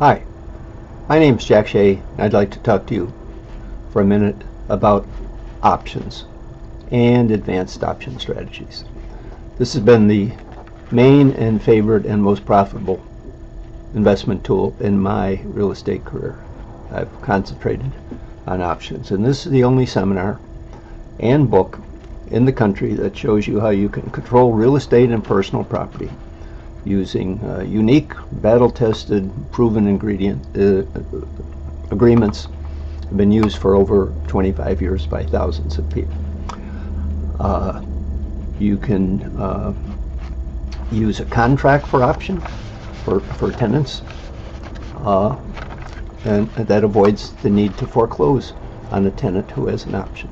Hi, my name is Jack Shea, and I'd like to talk to you for a minute about options and advanced option strategies. This has been the main and favorite and most profitable investment tool in my real estate career. I've concentrated on options, and this is the only seminar and book in the country that shows you how you can control real estate and personal property using unique, battle-tested, proven agreements have been used for over 25 years by thousands of people. You can use a contract for option for tenants, and that avoids the need to foreclose on a tenant who has an option.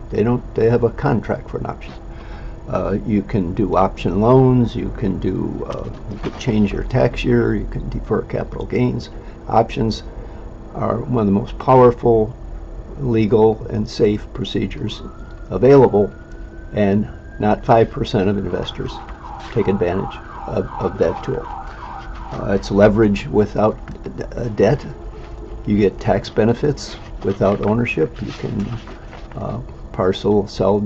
They have a contract for an option. You can do option loans, you can change your tax year, you can defer capital gains. Options are one of the most powerful, legal, and safe procedures available, and not 5% of investors take advantage of that tool. It's leverage without debt. You get tax benefits without ownership. You can sell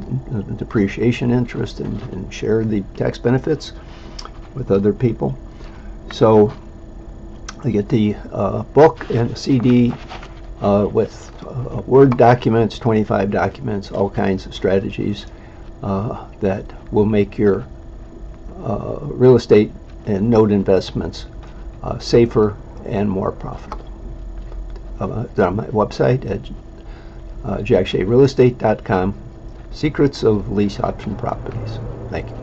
depreciation interest and share the tax benefits with other people. So you get the book and a CD with Word documents, 25 documents, all kinds of strategies that will make your real estate and note investments safer and more profitable. They're on my website at jackshearealestate.com. Secrets of lease option properties. Thank you.